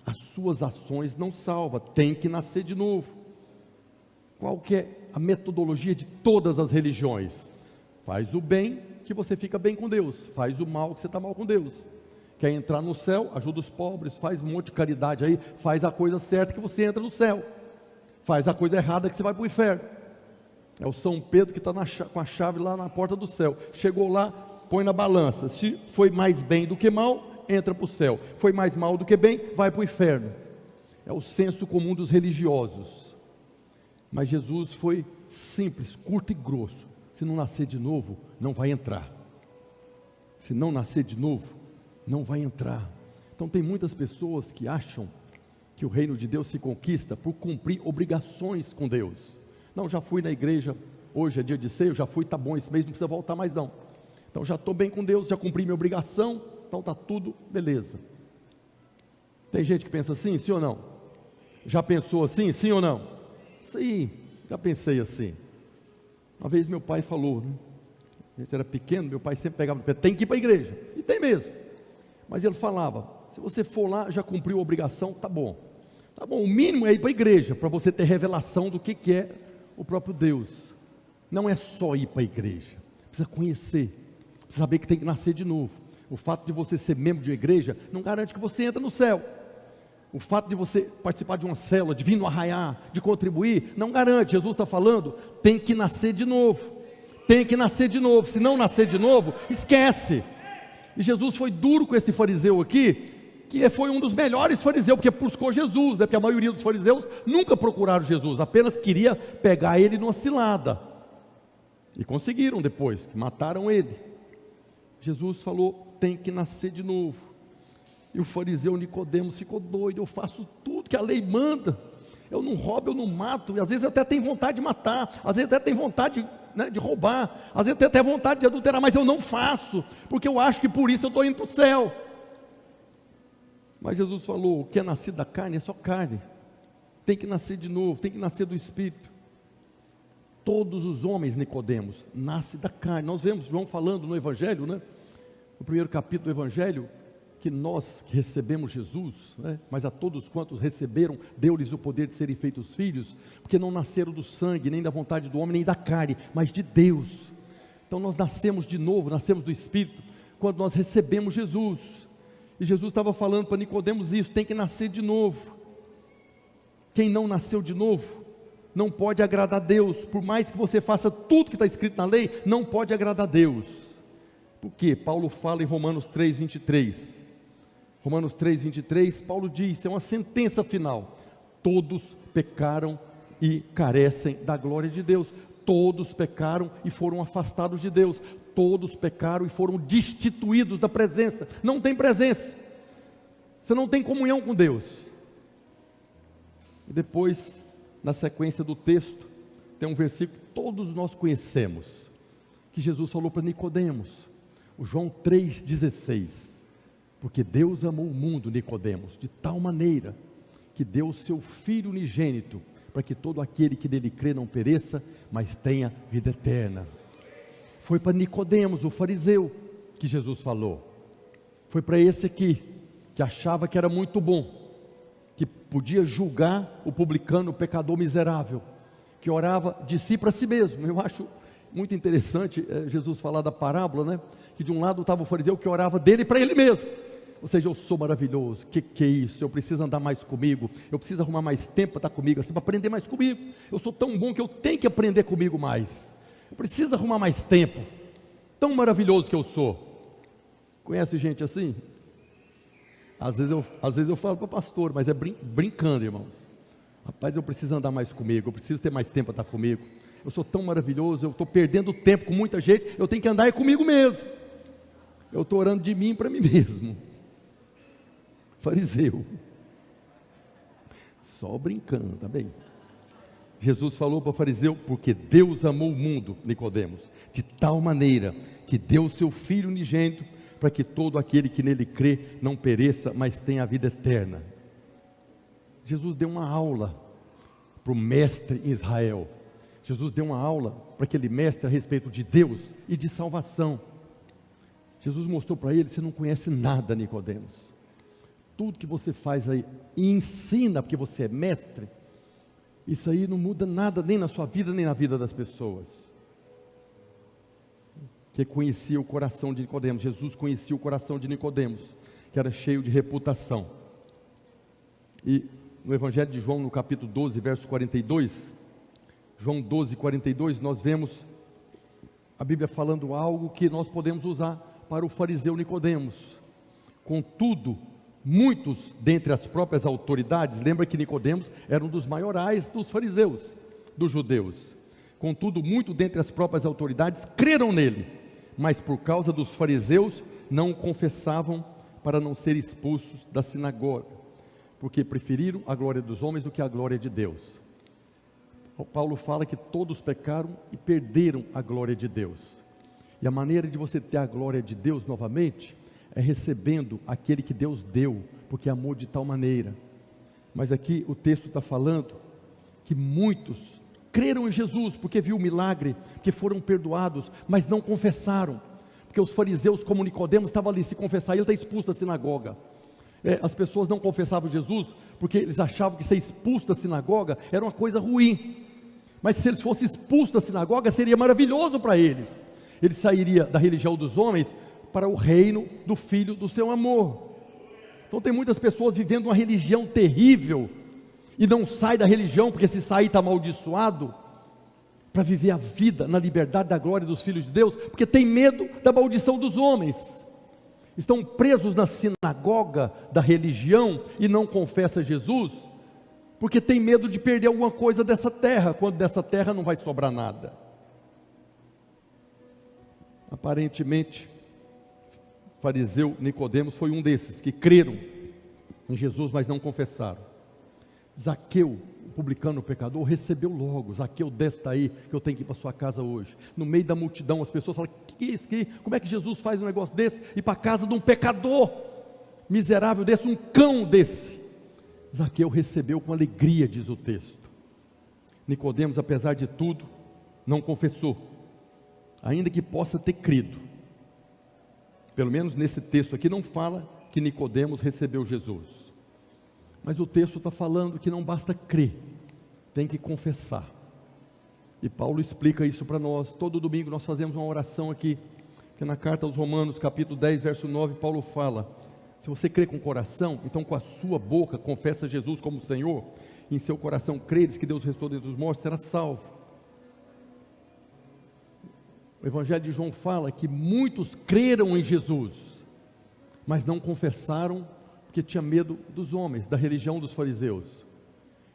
as suas ações não salvam, tem que nascer de novo. Qual que é a metodologia de todas as religiões? Faz o bem que você fica bem com Deus, faz o mal que você está mal com Deus. Quer entrar no céu? Ajuda os pobres, faz um monte de caridade aí, faz a coisa certa que você entra no céu, faz a coisa errada que você vai para o inferno. É o São Pedro que está com a chave lá na porta do céu. Chegou lá, põe na balança, se foi mais bem do que mal, entra para o céu, foi mais mal do que bem, vai para o inferno. É o senso comum dos religiosos. Mas Jesus foi simples, curto e grosso: se não nascer de novo, não vai entrar. Se não nascer de novo, não vai entrar. Então tem muitas pessoas que acham que o reino de Deus se conquista por cumprir obrigações com Deus. Não, já fui na igreja, hoje é dia de ceia, eu já fui, tá bom, esse mês não precisa voltar mais não. Então já estou bem com Deus, já cumpri minha obrigação, então está tudo beleza. Tem gente que pensa assim, sim ou não? Já pensou assim, sim ou não? Sim, já pensei assim. Uma vez meu pai falou, né? A gente era pequeno, meu pai sempre pegava no pé: tem que ir para a igreja, e tem mesmo. Mas ele falava: se você for lá, já cumpriu a obrigação, tá bom, o mínimo é ir para a igreja, para você ter revelação do que é o próprio Deus. Não é só ir para a igreja, precisa conhecer, precisa saber que tem que nascer de novo. O fato de você ser membro de uma igreja não garante que você entra no céu. O fato de você participar de uma célula, de vir no arraiar, de contribuir, não garante. Jesus está falando, tem que nascer de novo. Tem que nascer de novo. Se não nascer de novo, esquece. E Jesus foi duro com esse fariseu aqui, que foi um dos melhores fariseus, porque buscou Jesus, né? Porque a maioria dos fariseus nunca procuraram Jesus, apenas queria pegar ele numa cilada. E conseguiram depois, mataram ele. Jesus falou, tem que nascer de novo. E o fariseu Nicodemos ficou doido, eu faço tudo que a lei manda, eu não roubo, eu não mato, e às vezes eu até tenho vontade de matar, às vezes até tenho vontade de roubar, às vezes eu tenho até vontade de adulterar, mas eu não faço, porque eu acho que por isso eu estou indo para o céu. Mas Jesus falou, o que é nascido da carne é só carne, tem que nascer de novo, tem que nascer do Espírito. Todos os homens, Nicodemos, nascem da carne. Nós vemos João falando no Evangelho, né? No primeiro capítulo do Evangelho, que nós que recebemos Jesus, né? Mas a todos quantos receberam, deu-lhes o poder de serem feitos filhos, porque não nasceram do sangue, nem da vontade do homem, nem da carne, mas de Deus. Então nós nascemos de novo, nascemos do Espírito, quando nós recebemos Jesus. E Jesus estava falando para Nicodemos isso, tem que nascer de novo. Quem não nasceu de novo, não pode agradar a Deus, por mais que você faça tudo que está escrito na lei, não pode agradar a Deus. Por quê? Paulo fala em Romanos 3:23. Romanos 3:23, Paulo diz, é uma sentença final, todos pecaram e carecem da glória de Deus, todos pecaram e foram afastados de Deus, todos pecaram e foram destituídos da presença, não tem presença, você não tem comunhão com Deus. E depois, na sequência do texto, tem um versículo que todos nós conhecemos, que Jesus falou para Nicodemos, o João 3,16, porque Deus amou o mundo, Nicodemos, de tal maneira, que deu o seu Filho unigênito, para que todo aquele que nele crê não pereça, mas tenha vida eterna. Foi para Nicodemos, o fariseu, que Jesus falou. Foi para esse aqui, que achava que era muito bom, que podia julgar o publicano, o pecador miserável, que orava de si para si mesmo. Eu acho muito interessante Jesus falar da parábola, né? Que de um lado estava o fariseu que orava dele para ele mesmo. Ou seja, eu sou maravilhoso, que é isso? Eu preciso andar mais comigo, eu preciso arrumar mais tempo para estar comigo, assim, para aprender mais comigo. Eu sou tão bom que eu tenho que aprender comigo mais. Eu preciso arrumar mais tempo. Tão maravilhoso que eu sou. Conhece gente assim? Às vezes eu falo para o pastor, mas é brincando, irmãos. Rapaz, eu preciso andar mais comigo, eu preciso ter mais tempo para estar comigo. Eu sou tão maravilhoso, eu estou perdendo tempo com muita gente, eu tenho que andar comigo mesmo. Eu estou orando de mim para mim mesmo. Fariseu, só brincando, tá bem? Jesus falou para o fariseu, porque Deus amou o mundo, Nicodemos, de tal maneira, que deu o seu Filho unigênito, para que todo aquele que nele crê, não pereça, mas tenha a vida eterna. Jesus deu uma aula, para o mestre em Israel, Jesus deu uma aula, para aquele mestre a respeito de Deus, e de salvação. Jesus mostrou para ele, você não conhece nada, Nicodemos, tudo que você faz aí, e ensina, porque você é mestre, isso aí não muda nada, nem na sua vida, nem na vida das pessoas, que conhecia o coração de Nicodemos. Jesus conhecia o coração de Nicodemos, que era cheio de reputação. E no Evangelho de João, no capítulo 12, verso 42, João 12, 42, nós vemos a Bíblia falando algo que nós podemos usar para o fariseu Nicodemos. Contudo, muitos dentre as próprias autoridades, lembra que Nicodemos era um dos maiorais dos fariseus, dos judeus. Contudo, muito dentre as próprias autoridades creram nele, mas por causa dos fariseus não o confessavam, para não ser expulsos da sinagoga, porque preferiram a glória dos homens do que a glória de Deus. Paulo fala que todos pecaram e perderam a glória de Deus. E a maneira de você ter a glória de Deus novamente é recebendo aquele que Deus deu, porque amou de tal maneira. Mas aqui o texto está falando que muitos creram em Jesus, porque viu o milagre, porque foram perdoados, mas não confessaram, porque os fariseus, como Nicodemos, estavam ali, se confessar, ele está expulso da sinagoga. As pessoas não confessavam Jesus, porque eles achavam que ser expulso da sinagoga era uma coisa ruim, mas se eles fossem expulsos da sinagoga, seria maravilhoso para eles. Ele sairia da religião dos homens, para o reino do Filho do seu amor. Então tem muitas pessoas vivendo uma religião terrível, e não sai da religião, porque se sair está amaldiçoado, para viver a vida na liberdade da glória dos filhos de Deus, porque tem medo da maldição dos homens. Estão presos na sinagoga da religião, e não confessam Jesus, porque tem medo de perder alguma coisa dessa terra, quando dessa terra não vai sobrar nada. Aparentemente, fariseu Nicodemos foi um desses, que creram em Jesus, mas não confessaram. Zaqueu, o publicano, o pecador, recebeu logo. Zaqueu, desce daí, que eu tenho que ir para sua casa hoje. No meio da multidão, as pessoas falam, que é isso? Como é que Jesus faz um negócio desse? Ir para a casa de um pecador miserável desse, um cão desse. Zaqueu recebeu com alegria, diz o texto. Nicodemos, apesar de tudo, não confessou, ainda que possa ter crido. Pelo menos nesse texto aqui não fala que Nicodemos recebeu Jesus, mas o texto está falando que não basta crer, tem que confessar. E Paulo explica isso para nós. Todo domingo nós fazemos uma oração aqui, que na carta aos Romanos, capítulo 10, verso 9, Paulo fala: se você crê com o coração, então com a sua boca confessa Jesus como Senhor, e em seu coração creres que Deus ressuscitou dentre os mortos, será salvo. O Evangelho de João fala que muitos creram em Jesus, mas não confessaram, porque tinha medo dos homens, da religião dos fariseus.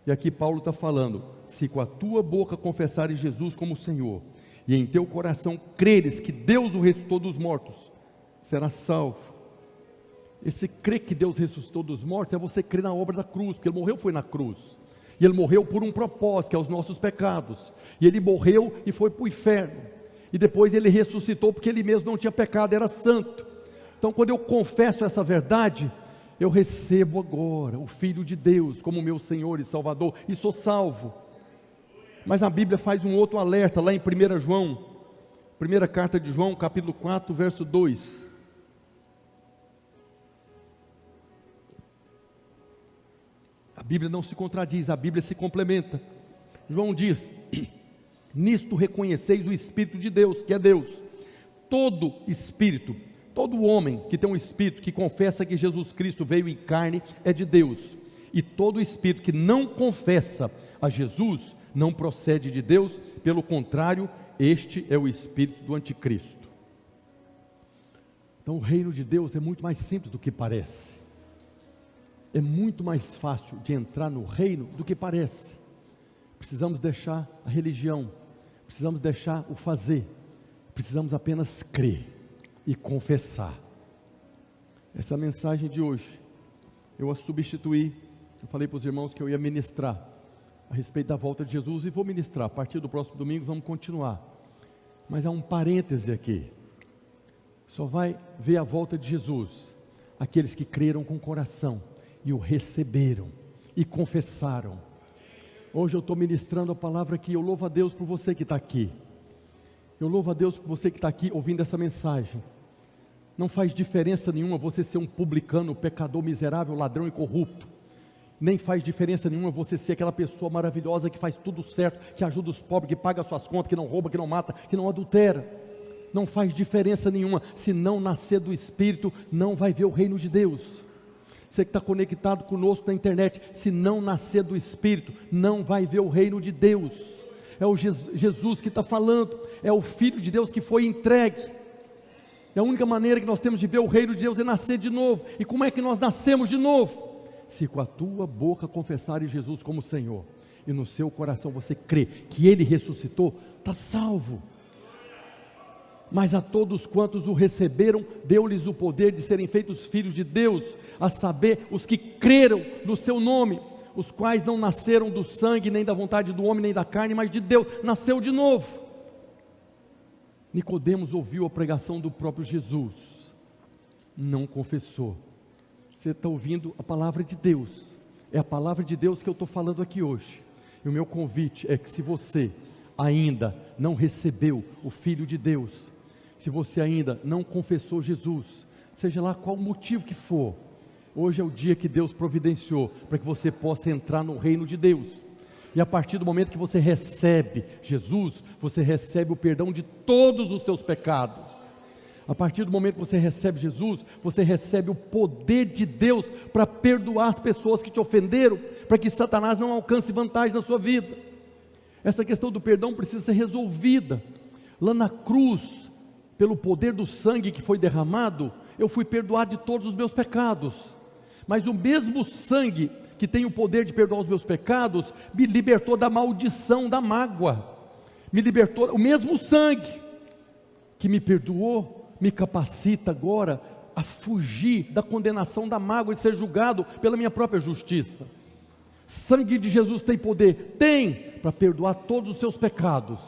E aqui Paulo está falando: se com a tua boca confessares Jesus como Senhor, e em teu coração creres que Deus o ressuscitou dos mortos, será salvo. Esse crer que Deus ressuscitou dos mortos é você crer na obra da cruz, porque Ele morreu, foi na cruz, e Ele morreu por um propósito, que é os nossos pecados, e Ele morreu e foi para o inferno, e depois Ele ressuscitou, porque Ele mesmo não tinha pecado, era santo. Então quando eu confesso essa verdade, eu recebo agora o Filho de Deus como meu Senhor e Salvador, e sou salvo. Mas a Bíblia faz um outro alerta, lá em 1 João, primeira carta de João, capítulo 4, verso 2. A Bíblia não se contradiz, a Bíblia se complementa. João diz: nisto reconheceis o Espírito de Deus, que é Deus. Todo espírito, todo homem que tem um espírito que confessa que Jesus Cristo veio em carne é de Deus, e todo espírito que não confessa a Jesus não procede de Deus, pelo contrário, este é o espírito do anticristo. Então o reino de Deus é muito mais simples do que parece, é muito mais fácil de entrar no reino do que parece. Precisamos deixar a religião, precisamos deixar o fazer, precisamos apenas crer e confessar. Essa mensagem de hoje, eu a substituí. Eu falei para os irmãos que eu ia ministrar a respeito da volta de Jesus, e vou ministrar. A partir do próximo domingo vamos continuar, mas há um parêntese aqui. Só vai ver a volta de Jesus aqueles que creram com o coração e o receberam e confessaram. Hoje eu estou ministrando a palavra aqui. Eu louvo a Deus por você que está aqui. Eu louvo a Deus por você que está aqui ouvindo essa mensagem. Não faz diferença nenhuma você ser um publicano, pecador, miserável, ladrão e corrupto. Nem faz diferença nenhuma você ser aquela pessoa maravilhosa que faz tudo certo, que ajuda os pobres, que paga suas contas, que não rouba, que não mata, que não adultera. Não faz diferença nenhuma. Se não nascer do Espírito, não vai ver o reino de Deus. Você que está conectado conosco na internet, se não nascer do Espírito, não vai ver o reino de Deus. É o Jesus que está falando, é o Filho de Deus que foi entregue. E a única maneira que nós temos de ver o reino de Deus é nascer de novo. E como é que nós nascemos de novo? Se com a tua boca confessares Jesus como Senhor, e no seu coração você crê que Ele ressuscitou, está salvo. Mas a todos quantos o receberam, deu-lhes o poder de serem feitos filhos de Deus, a saber, os que creram no seu nome, os quais não nasceram do sangue, nem da vontade do homem, nem da carne, mas de Deus. Nasceu de novo. Nicodemos ouviu a pregação do próprio Jesus, não confessou. Você está ouvindo a palavra de Deus, é a palavra de Deus que eu estou falando aqui hoje. E o meu convite é que, se você ainda não recebeu o Filho de Deus, se você ainda não confessou Jesus, seja lá qual motivo que for, hoje é o dia que Deus providenciou para que você possa entrar no reino de Deus. E a partir do momento que você recebe Jesus, você recebe o perdão de todos os seus pecados. A partir do momento que você recebe Jesus, você recebe o poder de Deus para perdoar as pessoas que te ofenderam, para que Satanás não alcance vantagem na sua vida. Essa questão do perdão precisa ser resolvida. Lá na cruz, pelo poder do sangue que foi derramado, eu fui perdoado de todos os meus pecados. Mas o mesmo sangue que tem o poder de perdoar os meus pecados, me libertou da maldição, da mágoa. Me libertou, o mesmo sangue que me perdoou, me capacita agora a fugir da condenação da mágoa e ser julgado pela minha própria justiça. Sangue de Jesus tem poder, tem, para perdoar todos os seus pecados,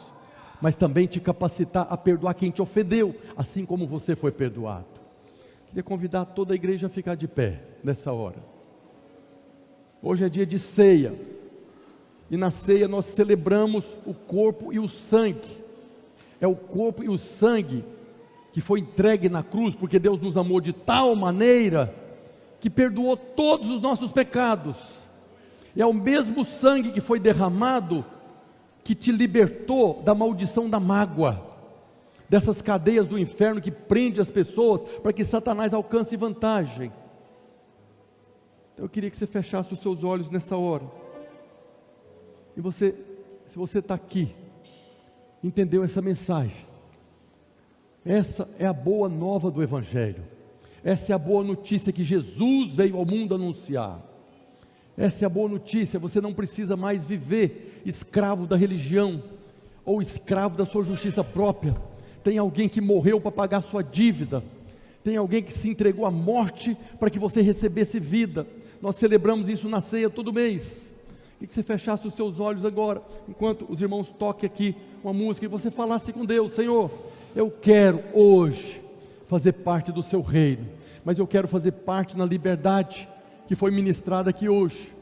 mas também te capacitar a perdoar quem te ofendeu, assim como você foi perdoado. Queria convidar toda a igreja a ficar de pé nessa hora. Hoje é dia de ceia, e na ceia nós celebramos o corpo e o sangue. É o corpo e o sangue que foi entregue na cruz, porque Deus nos amou de tal maneira, que perdoou todos os nossos pecados. É o mesmo sangue que foi derramado, que te libertou da maldição da mágoa, dessas cadeias do inferno que prende as pessoas, para que Satanás alcance vantagem. Eu queria que você fechasse os seus olhos nessa hora, e você, se você está aqui, entendeu essa mensagem, essa é a boa nova do Evangelho, essa é a boa notícia que Jesus veio ao mundo anunciar, essa é a boa notícia. Você não precisa mais viver escravo da religião, ou escravo da sua justiça própria. Tem alguém que morreu para pagar sua dívida, tem alguém que se entregou à morte para que você recebesse vida. Nós celebramos isso na ceia todo mês. E que você fechasse os seus olhos agora, enquanto os irmãos toquem aqui uma música, e você falasse com Deus: Senhor, eu quero hoje fazer parte do seu reino, mas eu quero fazer parte na liberdade que foi ministrada aqui hoje.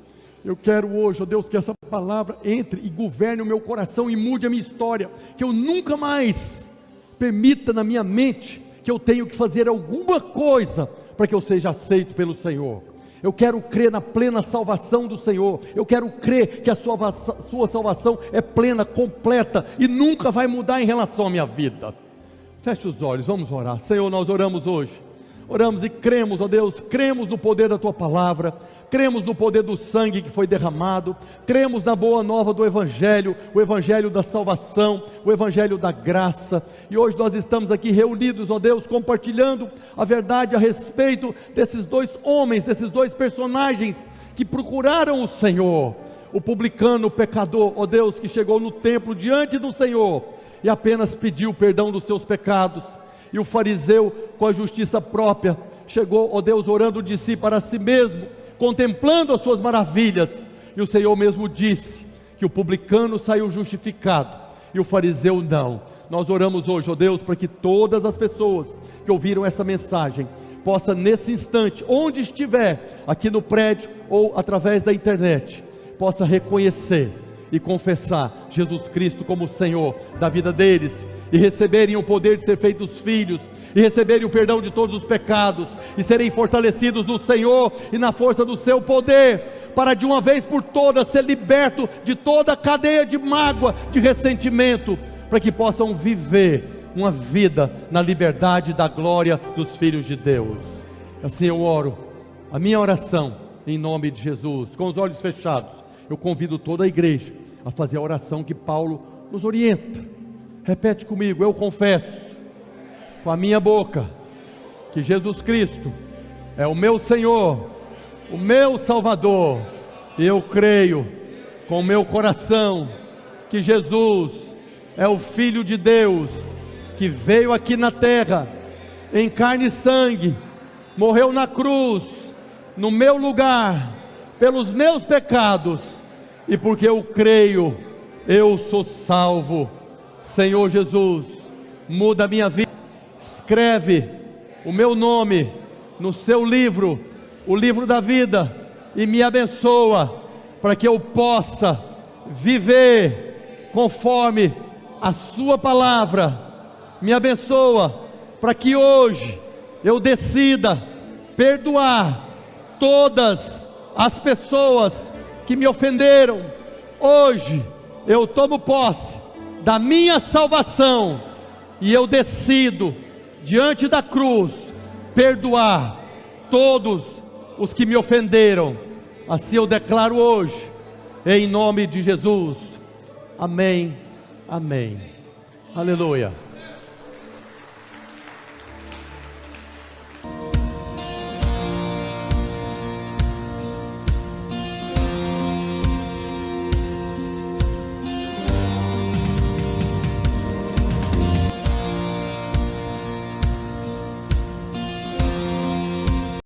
Eu quero hoje, ó Deus, que essa palavra entre e governe o meu coração e mude a minha história, que eu nunca mais permita na minha mente que eu tenho que fazer alguma coisa para que eu seja aceito pelo Senhor. Eu quero crer na plena salvação do Senhor, eu quero crer que a sua salvação é plena, completa e nunca vai mudar em relação à minha vida. Feche os olhos, vamos orar. Senhor, nós oramos hoje, oramos e cremos, ó Deus, cremos no poder da Tua palavra, cremos no poder do sangue que foi derramado, cremos na boa nova do Evangelho, o Evangelho da salvação, o Evangelho da graça, e hoje nós estamos aqui reunidos, ó Deus, compartilhando a verdade a respeito desses dois homens, desses dois personagens que procuraram o Senhor, o publicano, o pecador, ó Deus, que chegou no templo diante do Senhor, e apenas pediu perdão dos seus pecados, e o fariseu com a justiça própria, chegou, ó Deus, orando de si para si mesmo, contemplando as suas maravilhas, e o Senhor mesmo disse, que o publicano saiu justificado, e o fariseu não. Nós oramos hoje, ó Deus, para que todas as pessoas que ouviram essa mensagem, possa nesse instante, onde estiver, aqui no prédio, ou através da internet, possa reconhecer, e confessar Jesus Cristo como o Senhor da vida deles, e receberem o poder de ser feitos filhos, e receberem o perdão de todos os pecados, e serem fortalecidos no Senhor, e na força do seu poder, para de uma vez por todas, ser liberto de toda a cadeia de mágoa, de ressentimento, para que possam viver uma vida na liberdade da glória dos filhos de Deus. Assim eu oro, a minha oração, em nome de Jesus, com os olhos fechados, eu convido toda a igreja a fazer a oração que Paulo nos orienta. Repete comigo: eu confesso com a minha boca que Jesus Cristo é o meu Senhor, o meu Salvador, e eu creio com o meu coração que Jesus é o Filho de Deus, que veio aqui na terra em carne e sangue, morreu na cruz no meu lugar, pelos meus pecados, e porque eu creio, eu sou salvo. Senhor Jesus, muda a minha vida, escreve o meu nome no seu livro, o livro da vida, e me abençoa, para que eu possa viver conforme a sua palavra. Me abençoa, para que hoje eu decida perdoar todas as pessoas que me ofenderam. Hoje eu tomo posse da minha salvação, e eu decido diante da cruz, perdoar todos os que me ofenderam. Assim eu declaro hoje, em nome de Jesus. Amém, amém, aleluia.